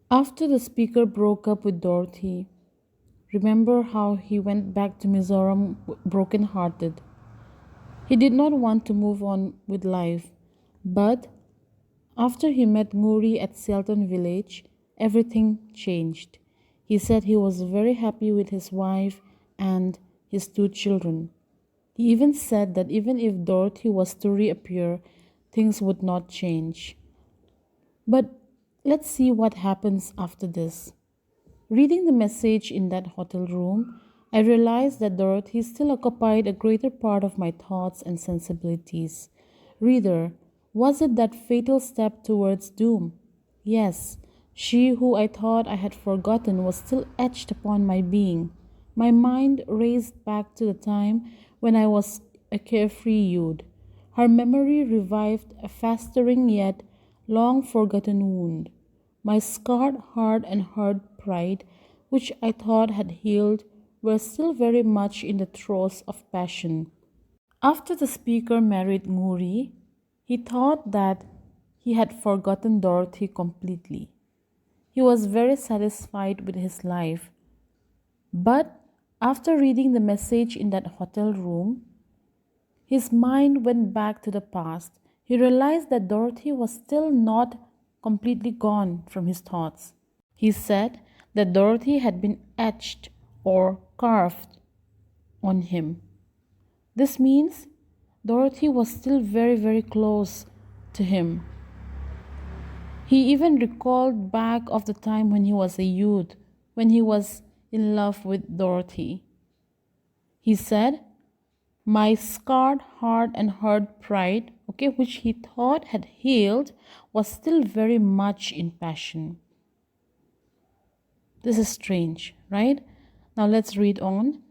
After the speaker broke up with Dorothy, remember how he went back to Mizoram broken-hearted. He did not want to move on with life, but after he met Nguri at Sialton village, everything changed. He said he was very happy with his wife and his two children. He even said that even if Dorothy was to reappear, things would not change. But let's see what happens after this. Reading the message in that hotel room, I realized that Dorothy still occupied a greater part of my thoughts and sensibilities. Reader, was it that fatal step towards doom? Yes, she who I thought I had forgotten was still etched upon my being. My mind raced back to the time when I was a carefree youth. Her memory revived a festering yet long forgotten wound. My scarred heart and hurt pride, which I thought had healed, were still very much in the throes of passion. After the speaker married Nguri, he thought that he had forgotten Dorothy completely. He was very satisfied with his life. But after reading the message in that hotel room, his mind went back to the past. He realized that Dorothy was still not completely gone from his thoughts. He said that Dorothy had been etched or carved on him. This means Dorothy was still very, very close to him. He even recalled back of the time when he was a youth, when he was in love with Dorothy. He said, my scarred heart and hurt pride, okay, which he thought had healed, was still very much in passion. This is strange, right? Now let's read on.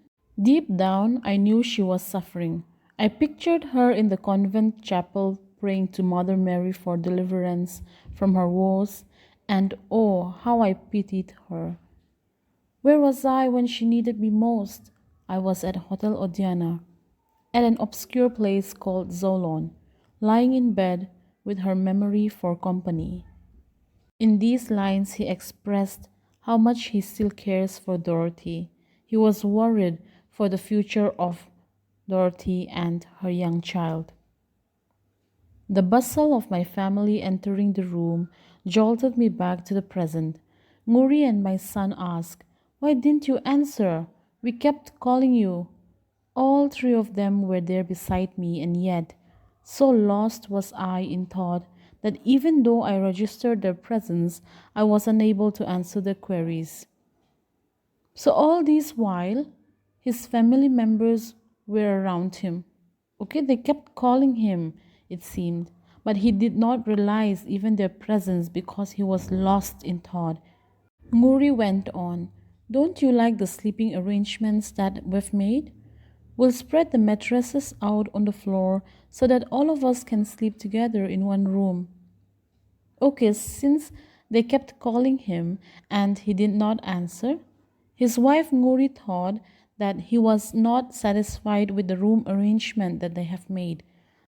Deep down, I knew she was suffering. I pictured her in the convent chapel praying to Mother Mary for deliverance from her woes, and oh, how I pitied her. Where was I when she needed me most? I was at Hotel Odiana, at an obscure place called Zolon, lying in bed with her memory for company. In these lines, he expressed how much he still cares for Dorothy. He was worried for the future of Dorothy and her young child. The bustle of my family entering the room jolted me back to the present. Nguri and my son asked, why didn't you answer? We kept calling you. All three of them were there beside me, and yet, so lost was I in thought that even though I registered their presence, I was unable to answer their queries. So, all this while, his family members were around him. Okay, they kept calling him, it seemed, but he did not realize even their presence because he was lost in thought. Muri went on, don't you like the sleeping arrangements that we've made? We'll spread the mattresses out on the floor so that all of us can sleep together in one room. Okay, since they kept calling him and he did not answer, his wife Nguri thought that he was not satisfied with the room arrangement that they have made.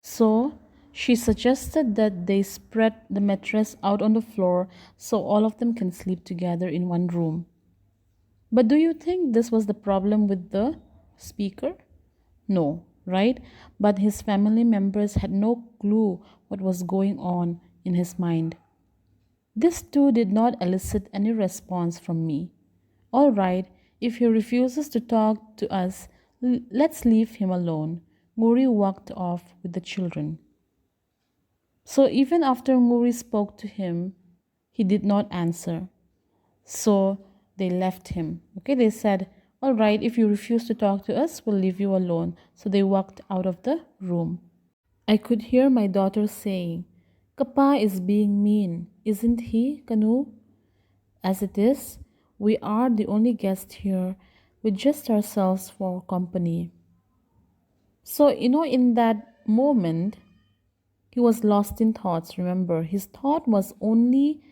So she suggested that they spread the mattress out on the floor so all of them can sleep together in one room. But do you think this was the problem with the speaker? No, right? But his family members had no clue what was going on in his mind. This too did not elicit any response from me. All right, if he refuses to talk to us, let's leave him alone. Muri walked off with the children. So even after Muri spoke to him, he did not answer. So they left him. Okay, they said, all right, if you refuse to talk to us, we'll leave you alone. So they walked out of the room. I could hear my daughter saying, Kapa is being mean, isn't he, Kanu? As it is, we are the only guest here with just ourselves for company. So, in that moment, he was lost in thoughts. Remember, his thought was only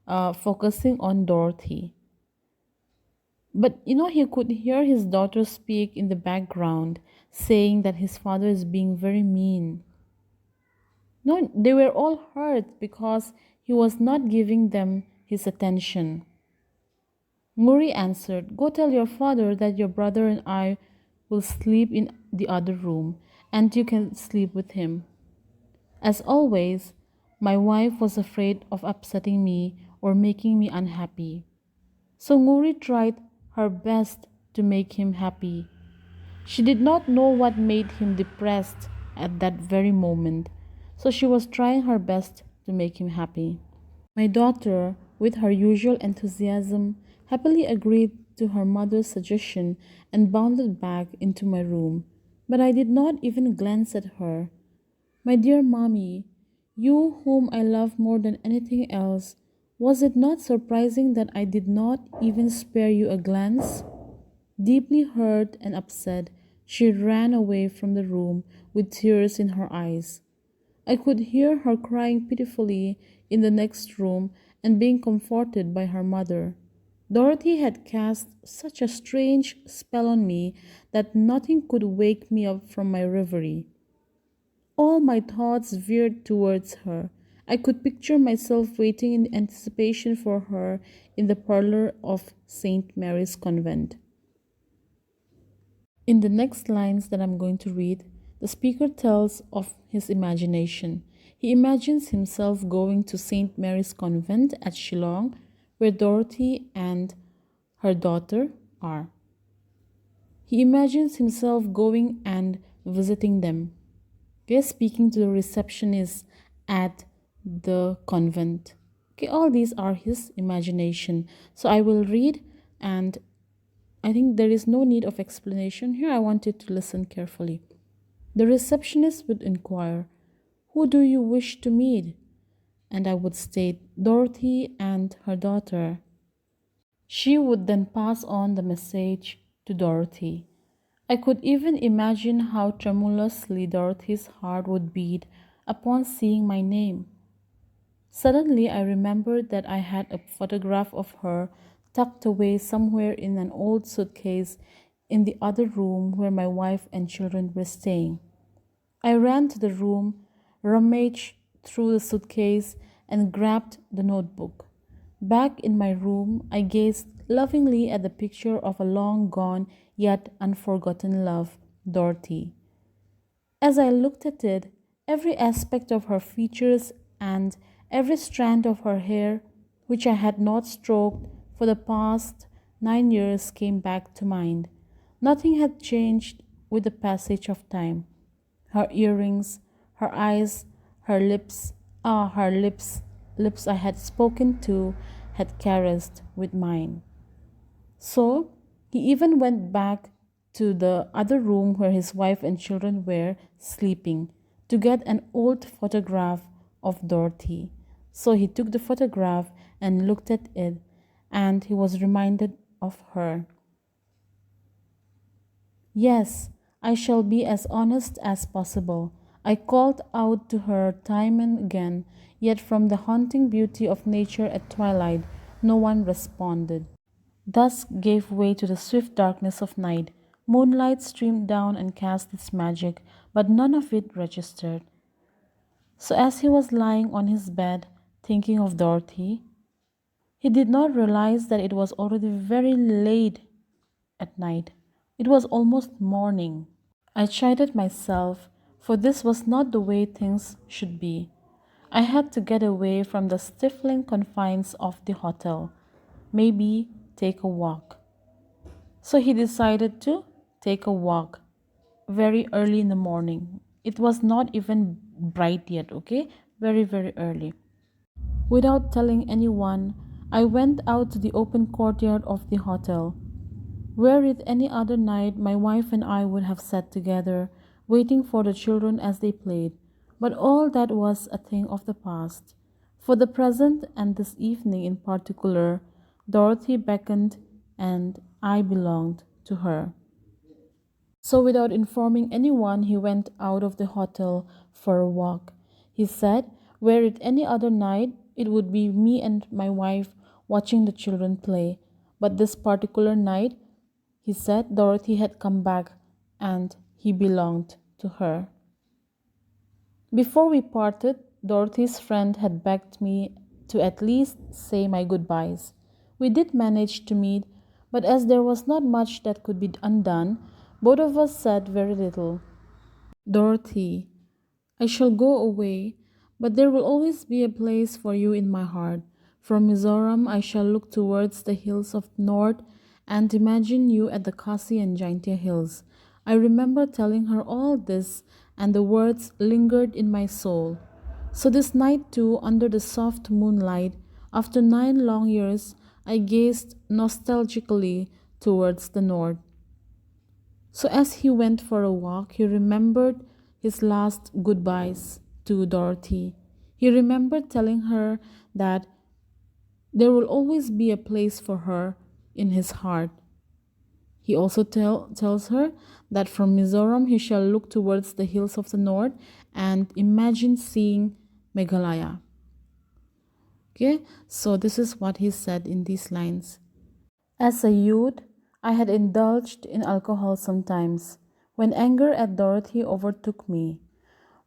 focusing on Dorothy. But he could hear his daughter speak in the background, saying that his father is being very mean. No, they were all hurt because he was not giving them his attention. Muri answered, "Go tell your father that your brother and I will sleep in the other room, and you can sleep with him." As always, my wife was afraid of upsetting me or making me unhappy. So Muri tried her best to make him happy. She did not know what made him depressed at that very moment, so she was trying her best to make him happy. My daughter, with her usual enthusiasm, happily agreed to her mother's suggestion and bounded back into my room. But I did not even glance at her. "My dear mommy, you whom I love more than anything else, was it not surprising that I did not even spare you a glance?" Deeply hurt and upset, she ran away from the room with tears in her eyes. I could hear her crying pitifully in the next room and being comforted by her mother. Dorothy had cast such a strange spell on me that nothing could wake me up from my reverie. All my thoughts veered towards her. I could picture myself waiting in anticipation for her in the parlor of St. Mary's Convent. In the next lines that I'm going to read, the speaker tells of his imagination. He imagines himself going to St. Mary's Convent at Shillong, where Dorothy and her daughter are. He imagines himself going and visiting them. Okay, speaking to the receptionist at the convent. Okay, all these are his imagination. So I will read, and I think there is no need of explanation here. I want you to listen carefully. The receptionist would inquire, "Who do you wish to meet?" And I would state, "Dorothy and her daughter." She would then pass on the message to Dorothy. I could even imagine how tremulously Dorothy's heart would beat upon seeing my name. Suddenly, I remembered that I had a photograph of her tucked away somewhere in an old suitcase in the other room where my wife and children were staying. I ran to the room, rummaged through the suitcase, and grabbed the notebook. Back in my room, I gazed lovingly at the picture of a long gone yet unforgotten love, Dorothy. As I looked at it, every aspect of her features and every strand of her hair, which I had not stroked for the past 9 years, came back to mind. Nothing had changed with the passage of time. Her earrings, her eyes, her lips, her lips I had spoken to, had caressed with mine. So he even went back to the other room where his wife and children were sleeping to get an old photograph of Dorothy. So he took the photograph and looked at it, and he was reminded of her. "Yes, I shall be as honest as possible." I called out to her time and again, yet from the haunting beauty of nature at twilight, no one responded. Dusk gave way to the swift darkness of night. Moonlight streamed down and cast its magic, but none of it registered. So, as he was lying on his bed, thinking of Dorothy, he did not realize that it was already very late at night. It was almost morning. I chided myself, for this was not the way things should be. I had to get away from the stifling confines of the hotel. Maybe take a walk. So he decided to take a walk very early in the morning. It was not even bright yet, okay? Very, very early. Without telling anyone, I went out to the open courtyard of the hotel. Were it any other night, my wife and I would have sat together, waiting for the children as they played. But all that was a thing of the past. For the present, and this evening in particular, Dorothy beckoned, and I belonged to her. So, without informing anyone, he went out of the hotel for a walk. He said, were it any other night, it would be me and my wife watching the children play. But this particular night, he said, Dorothy had come back and he belonged to her. Before we parted, Dorothy's friend had begged me to at least say my goodbyes. We did manage to meet, but as there was not much that could be undone, both of us said very little. Dorothy, I shall go away, but there will always be a place for you in my heart. From Mizoram, I shall look towards the hills of north and imagine you at the Khasi and Jaintia hills. I remember telling her all this, and the words lingered in my soul. So this night, too, under the soft moonlight, after 9 long years, I gazed nostalgically towards the north. So as he went for a walk, he remembered his last goodbyes to Dorothy. He remembered telling her that there will always be a place for her in his heart. He also tells her that from Mizoram he shall look towards the hills of the north and imagine seeing Meghalaya. Okay, so this is what he said in these lines. As a youth, I had indulged in alcohol sometimes, when anger at Dorothy overtook me.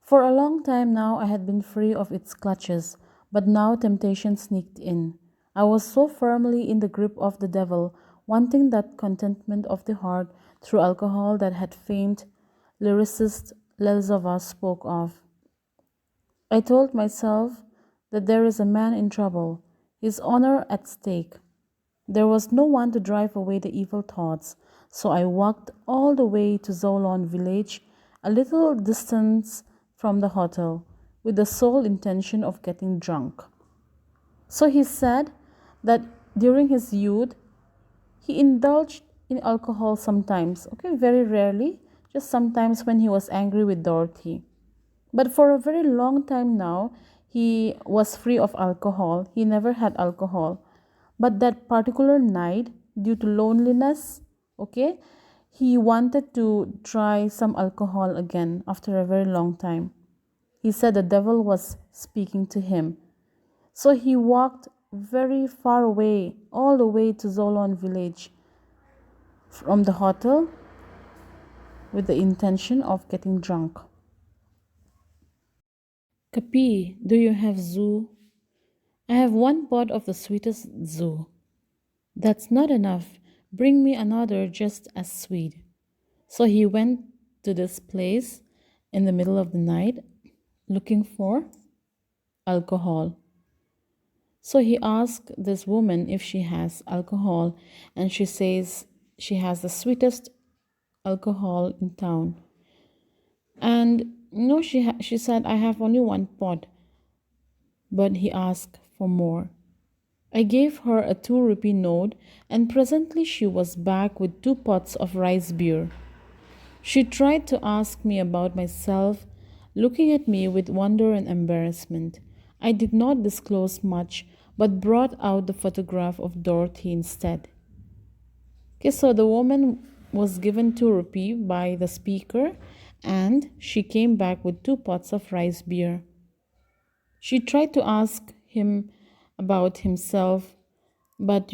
For a long time now I had been free of its clutches, but now temptation sneaked in. I was so firmly in the grip of the devil, wanting that contentment of the heart through alcohol that had famed lyricist Lelzova spoke of. I told myself that there is a man in trouble, his honor at stake. There was no one to drive away the evil thoughts, so I walked all the way to Zolon village, a little distance from the hotel, with the sole intention of getting drunk. So he said that during his youth, he indulged in alcohol sometimes, okay, very rarely, just sometimes when he was angry with Dorothy. But for a very long time now, he was free of alcohol. He never had alcohol. But that particular night, due to loneliness, okay, he wanted to try some alcohol again after a very long time. He said the devil was speaking to him. So he walked very far away, all the way to Zolon village from the hotel with the intention of getting drunk. Kapi, do you have zoo? I have one pot of the sweetest zoo. That's not enough. Bring me another just as sweet. So he went to this place in the middle of the night looking for alcohol. So he asked this woman if she has alcohol, and she says she has the sweetest alcohol in town. And no, she said, I have only one pot, but he asked for more. I gave her a 2 rupee note, and presently she was back with 2 pots of rice beer. She tried to ask me about myself, looking at me with wonder and embarrassment. I did not disclose much, but brought out the photograph of Dorothy instead. Okay, so the woman was given 2 rupee by the speaker, and she came back with 2 pots of rice beer. She tried to ask him about himself, but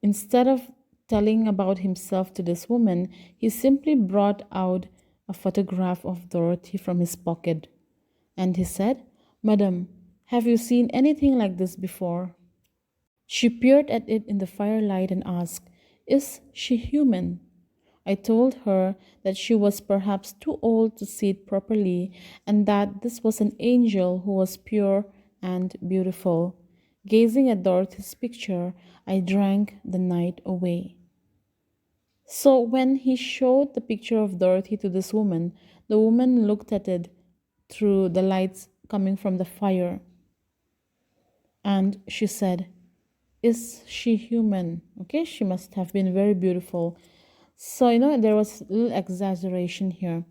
instead of telling about himself to this woman, he simply brought out a photograph of Dorothy from his pocket. And he said, Madam, have you seen anything like this before? She peered at it in the firelight and asked, Is she human? I told her that she was perhaps too old to see it properly, and that this was an angel who was pure and beautiful. Gazing at Dorothy's picture, I drank the night away. So when he showed the picture of Dorothy to this woman, the woman looked at it through the lights coming from the fire, and she said, Is she human? Okay, she must have been very beautiful. So, there was a little exaggeration here.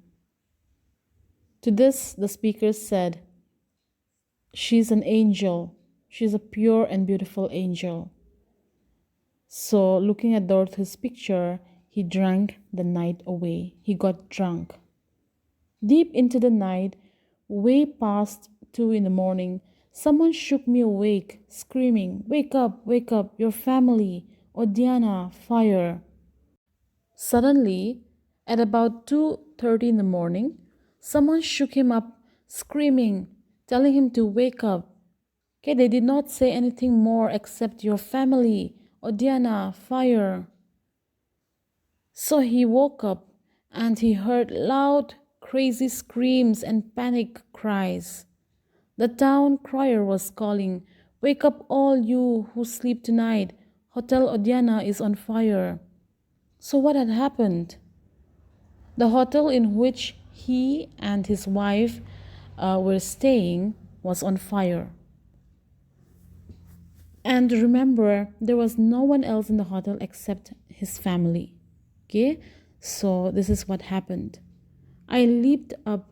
To this, the speaker said, She's an angel. She's a pure and beautiful angel. So, looking at Dorothy's picture, he drank the night away. He got drunk. Deep into the night, way past 2 in the morning, someone shook me awake, screaming, wake up, your family, Odiana, fire. Suddenly, at about 2:30 in the morning, someone shook him up, screaming, telling him to wake up. Okay, they did not say anything more except your family, Odiana, fire. So he woke up and he heard loud, crazy screams and panic cries. The town crier was calling, "Wake up, all you who sleep tonight! Hotel Odiana is on fire." So, what had happened? The hotel in which he and his wife were staying was on fire. And remember, there was no one else in the hotel except his family. Okay, so this is what happened. I leaped up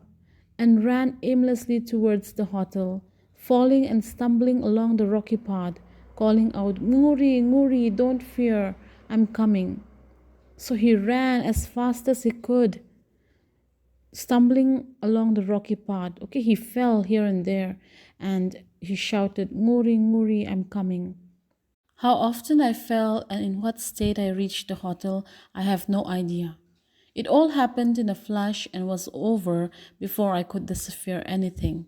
and ran aimlessly towards the hotel, falling and stumbling along the rocky path, calling out, "Nguri, Nguri, don't fear, I'm coming." So he ran as fast as he could, stumbling along the rocky path. Okay, he fell here and there and he shouted, "Nguri, Nguri, I'm coming." How often I fell and in what state I reached the hotel, I have no idea. It all happened in a flash and was over before I could decipher anything.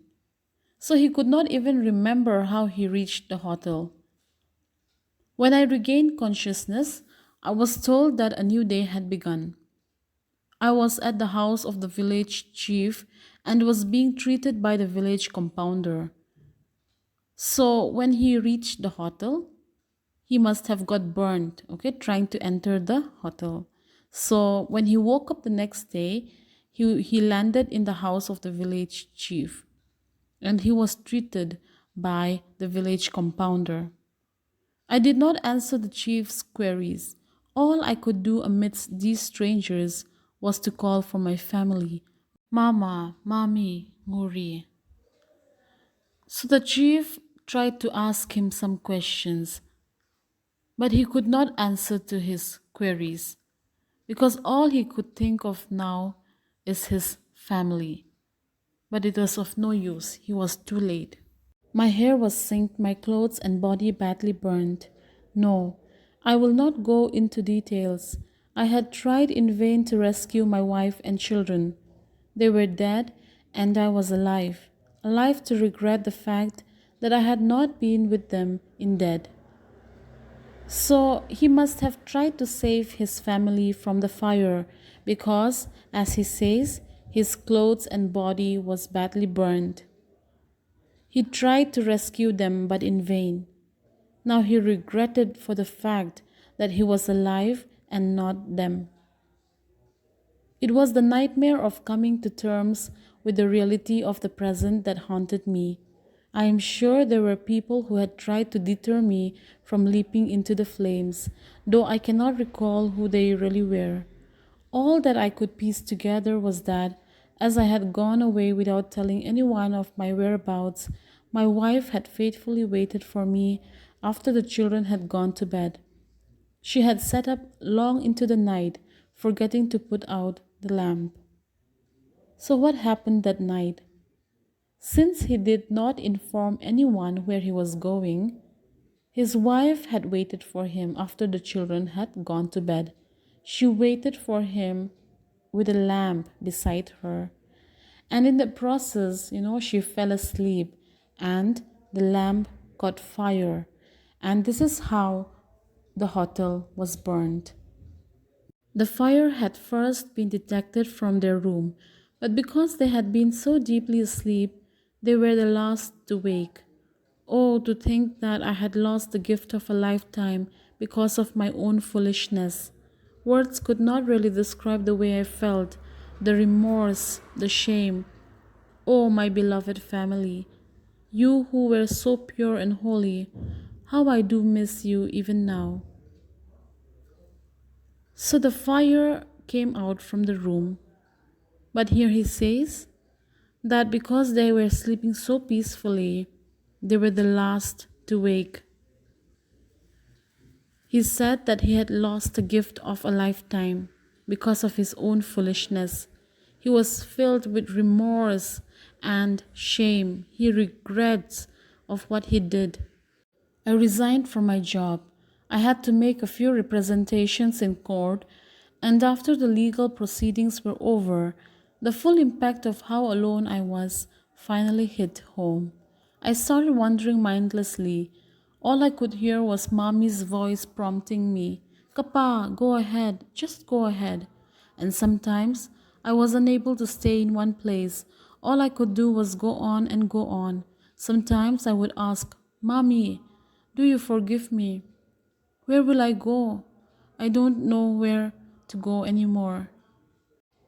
So he could not even remember how he reached the hotel. When I regained consciousness, I was told that a new day had begun. I was at the house of the village chief and was being treated by the village compounder. So when he reached the hotel, he must have got burned, okay, trying to enter the hotel. So when he woke up the next day, he landed in the house of the village chief and he was treated by the village compounder. I did not answer the chief's queries. All I could do amidst these strangers was to call for my family. Mama, Mami, Nguri. So the chief tried to ask him some questions, but he could not answer to his queries because all he could think of now is his family. But it was of no use, he was too late. My hair was singed, my clothes and body badly burned. No, I will not go into details. I had tried in vain to rescue my wife and children. They were dead, and I was alive, alive to regret the fact that I had not been with them in death. So he must have tried to save his family from the fire because, as he says, his clothes and body was badly burned. He tried to rescue them, but in vain. Now he regretted for the fact that he was alive and not them. It was the nightmare of coming to terms with the reality of the present that haunted me. I am sure there were people who had tried to deter me from leaping into the flames, though I cannot recall who they really were. All that I could piece together was that, as I had gone away without telling anyone of my whereabouts, my wife had faithfully waited for me after the children had gone to bed. She had sat up long into the night, forgetting to put out the lamp. So, what happened that night? Since he did not inform anyone where he was going, his wife had waited for him after the children had gone to bed. She waited for him with a lamp beside her. And in the process, she fell asleep and the lamp caught fire. And this is how the hotel was burned. The fire had first been detected from their room, but because they had been so deeply asleep, they were the last to wake. Oh, to think that I had lost the gift of a lifetime because of my own foolishness. Words could not really describe the way I felt, the remorse, the shame. Oh, my beloved family, you who were so pure and holy, how I do miss you even now. So the fire came out from the room, but here he says that because they were sleeping so peacefully, they were the last to wake. He said that he had lost the gift of a lifetime because of his own foolishness. He was filled with remorse and shame. He regrets of what he did. I resigned from my job. I had to make a few representations in court, and after the legal proceedings were over, the full impact of how alone I was finally hit home. I started wandering mindlessly. All I could hear was Mommy's voice prompting me, Kappa, go ahead, just go ahead. And sometimes I was unable to stay in one place. All I could do was go on and go on. Sometimes I would ask, Mommy, do you forgive me? Where will I go? I don't know where to go anymore.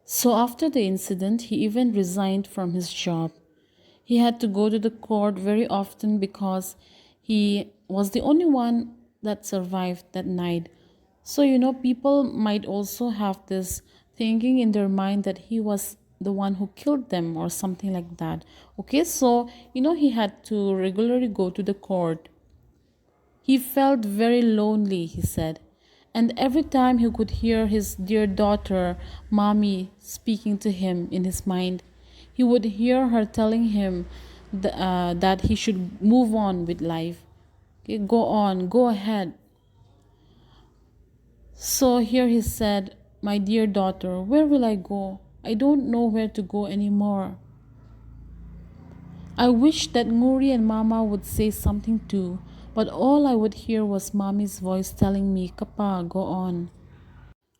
So after the incident, he even resigned from his job. He had to go to the court very often because he was the only one that survived that night. So, people might also have this thinking in their mind that he was the one who killed them or something like that. Okay, so, he had to regularly go to the court. He felt very lonely, he said. And every time he could hear his dear daughter, Mommy, speaking to him in his mind, he would hear her telling him that he should move on with life. Okay, go on, go ahead. So here he said, My dear daughter, where will I go? I don't know where to go anymore. I wished that Nguri and Mama would say something too, but all I would hear was Mommy's voice telling me, Kappa, go on.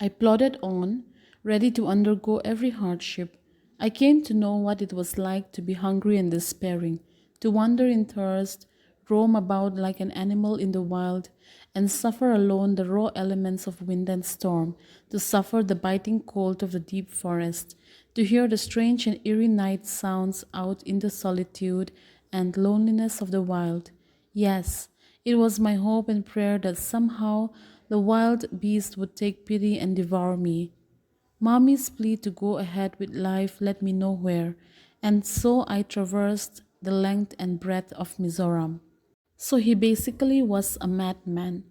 I plodded on, ready to undergo every hardship. I came to know what it was like to be hungry and despairing, to wander in thirst, roam about like an animal in the wild, and suffer alone the raw elements of wind and storm, to suffer the biting cold of the deep forest, to hear the strange and eerie night sounds out in the solitude and loneliness of the wild. Yes, it was my hope and prayer that somehow the wild beast would take pity and devour me. Mommy's plea to go ahead with life led me nowhere, and so I traversed the length and breadth of Mizoram. So he basically was a madman.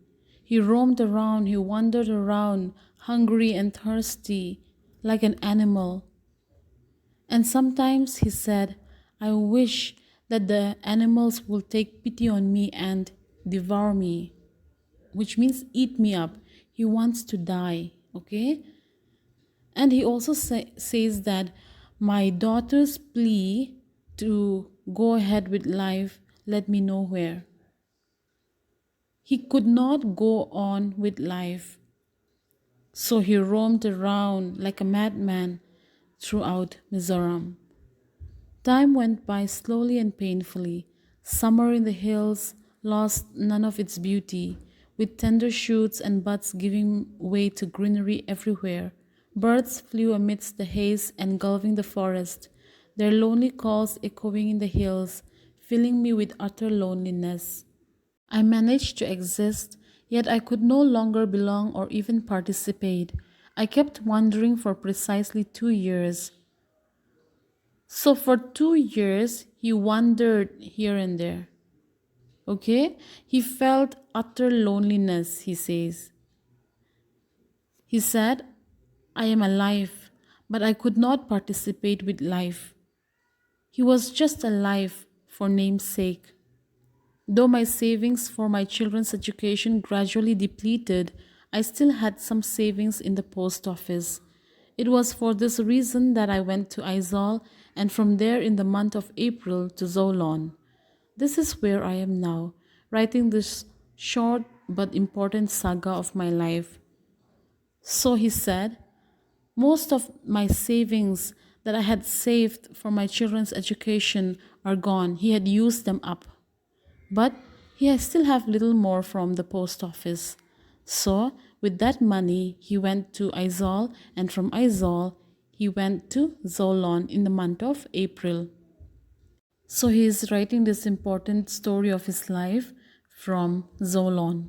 He roamed around, he wandered around, hungry and thirsty, like an animal. And sometimes he said, I wish that the animals will take pity on me and devour me, which means eat me up. He wants to die, okay? And he also says that my daughter's plea to go ahead with life led me nowhere. He could not go on with life, so he roamed around like a madman throughout Mizoram. Time went by slowly and painfully. Summer in the hills lost none of its beauty, with tender shoots and buds giving way to greenery everywhere. Birds flew amidst the haze engulfing the forest, their lonely calls echoing in the hills, filling me with utter loneliness. I managed to exist, yet I could no longer belong or even participate. I kept wandering for precisely 2 years. So for 2 years, he wandered here and there. Okay? He felt utter loneliness, he says. He said, I am alive, but I could not participate with life. He was just alive for name's sake. Though my savings for my children's education gradually depleted, I still had some savings in the post office. It was for this reason that I went to Aizal and from there in the month of April to Zolon. This is where I am now, writing this short but important saga of my life. So he said, most of my savings that I had saved for my children's education are gone. He had used them up. But he still have little more from the post office. So with that money, he went to Aizal, and from Aizal, he went to Zolon in the month of April. So he is writing this important story of his life from Zolon.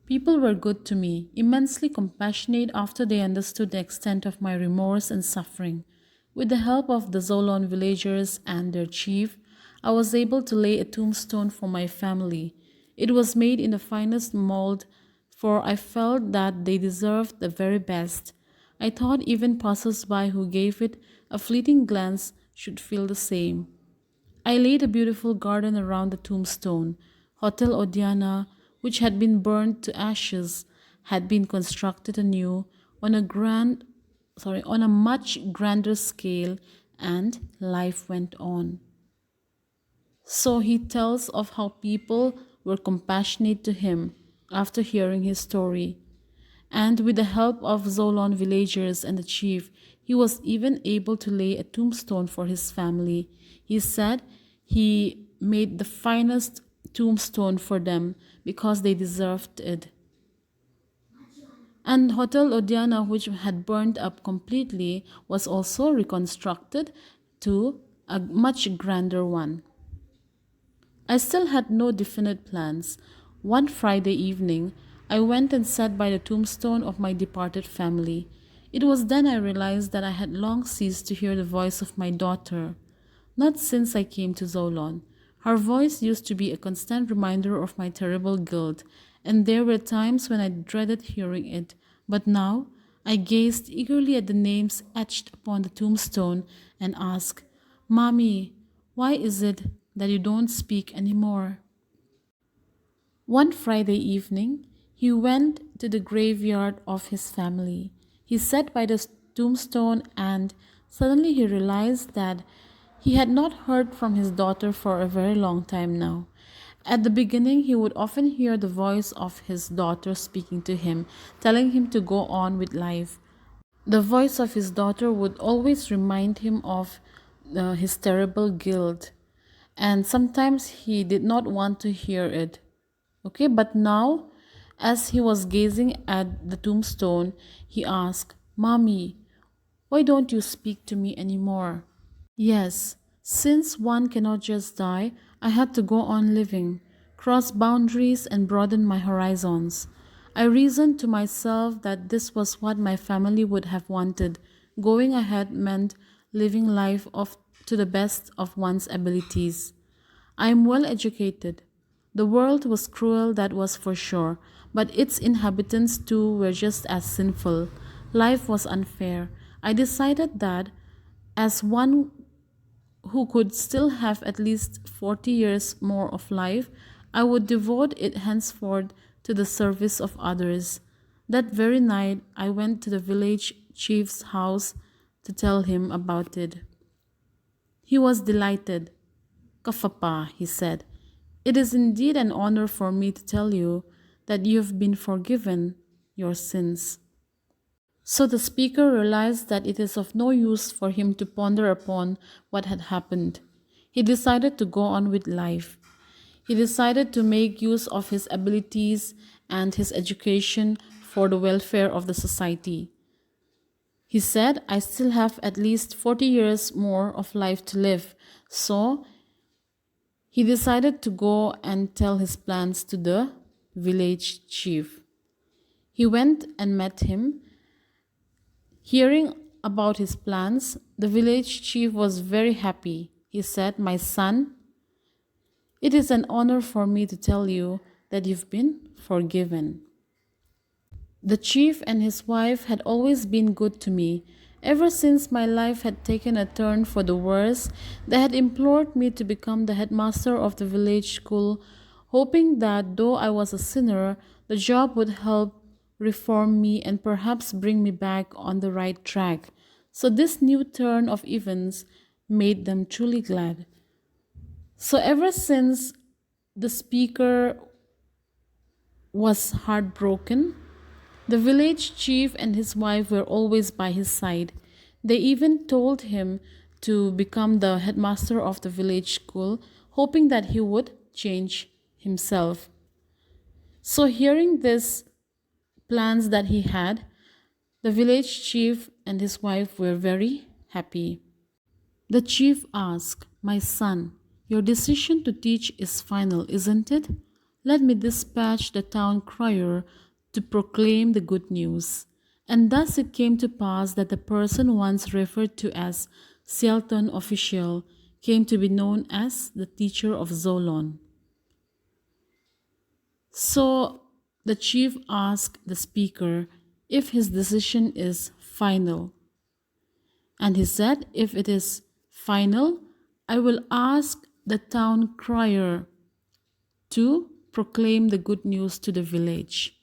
People were good to me, immensely compassionate after they understood the extent of my remorse and suffering. With the help of the Zolon villagers and their chief, I was able to lay a tombstone for my family. It was made in the finest mold, for I felt that they deserved the very best. I thought even passers-by who gave it a fleeting glance should feel the same. I laid a beautiful garden around the tombstone. Hotel Odiana, which had been burned to ashes, had been constructed anew on on a much grander scale, and life went on. So he tells of how people were compassionate to him after hearing his story. And with the help of Zolon villagers and the chief, he was even able to lay a tombstone for his family. He said he made the finest tombstone for them because they deserved it. And Hotel Odiana, which had burned up completely, was also reconstructed to a much grander one. I still had no definite plans. One Friday evening, I went and sat by the tombstone of my departed family. It was then I realized that I had long ceased to hear the voice of my daughter. Not since I came to Zolon. Her voice used to be a constant reminder of my terrible guilt, and there were times when I dreaded hearing it. But now, I gazed eagerly at the names etched upon the tombstone and asked, Mommy, why is it that you don't speak anymore? One Friday evening, he went to the graveyard of his family. He sat by the tombstone and suddenly he realized that he had not heard from his daughter for a very long time now. At the beginning, he would often hear the voice of his daughter speaking to him, telling him to go on with life. The voice of his daughter would always remind him of his terrible guilt, and sometimes he did not want to hear it. Okay, but now, as he was gazing at the tombstone, he asked, Mommy, why don't you speak to me anymore? Yes, since one cannot just die, I had to go on living, cross boundaries, and broaden my horizons. I reasoned to myself that this was what my family would have wanted. Going ahead meant living life to the best of one's abilities. I am well educated. The world was cruel, that was for sure, but its inhabitants too were just as sinful. Life was unfair. I decided that, as one who could still have at least 40 years more of life, I would devote it henceforth to the service of others. That very night, I went to the village chief's house to tell him about it. He was delighted. Kafapa, he said, it is indeed an honor for me to tell you that you have been forgiven your sins. So the speaker realized that it is of no use for him to ponder upon what had happened. He decided to go on with life. He decided to make use of his abilities and his education for the welfare of the society. He said, I still have at least 40 years more of life to live, so he decided to go and tell his plans to the village chief. He went and met him. Hearing about his plans, the village chief was very happy. He said, My son, it is an honor for me to tell you that you've been forgiven. The chief and his wife had always been good to me. Ever since my life had taken a turn for the worse, they had implored me to become the headmaster of the village school, hoping that though I was a sinner, the job would help reform me and perhaps bring me back on the right track. So this new turn of events made them truly glad. So ever since the speaker was heartbroken, the village chief and his wife were always by his side. They even told him to become the headmaster of the village school, hoping that he would change himself. So, hearing these plans that he had, the village chief and his wife were very happy. The chief asked, My son, your decision to teach is final, isn't it? Let me dispatch the town crier to proclaim the good news. And thus it came to pass that the person once referred to as Sialton official came to be known as the teacher of Zolon. So the chief asked the speaker if his decision is final. And he said, If it is final, I will ask the town crier to proclaim the good news to the village.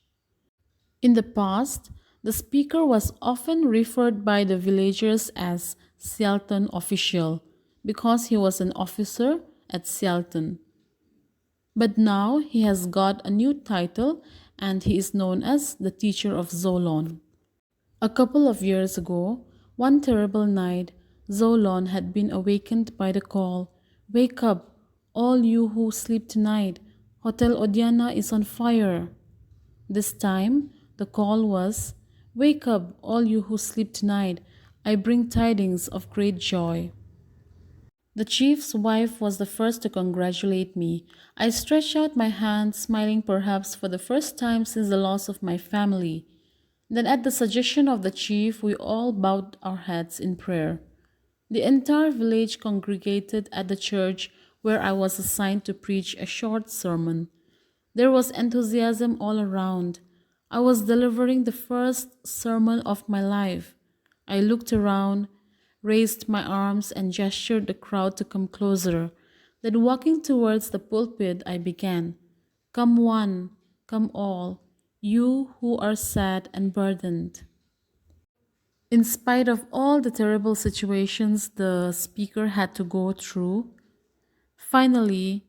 In the past, the speaker was often referred by the villagers as Sialton official because he was an officer at Sialton. But now he has got a new title and he is known as the teacher of Zolon. A couple of years ago, one terrible night, Zolon had been awakened by the call, "Wake up, all you who sleep tonight. Hotel Odiana is on fire." This time, the call was, "Wake up, all you who sleep tonight. I bring tidings of great joy." The chief's wife was the first to congratulate me. I stretched out my hand, smiling perhaps for the first time since the loss of my family. Then, at the suggestion of the chief, we all bowed our heads in prayer. The entire village congregated at the church where I was assigned to preach a short sermon. There was enthusiasm all around. I was delivering the first sermon of my life. I looked around, raised my arms, and gestured the crowd to come closer. Then, walking towards the pulpit, I began, "Come one, come all, you who are sad and burdened." In spite of all the terrible situations the speaker had to go through, finally,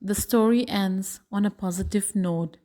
the story ends on a positive note.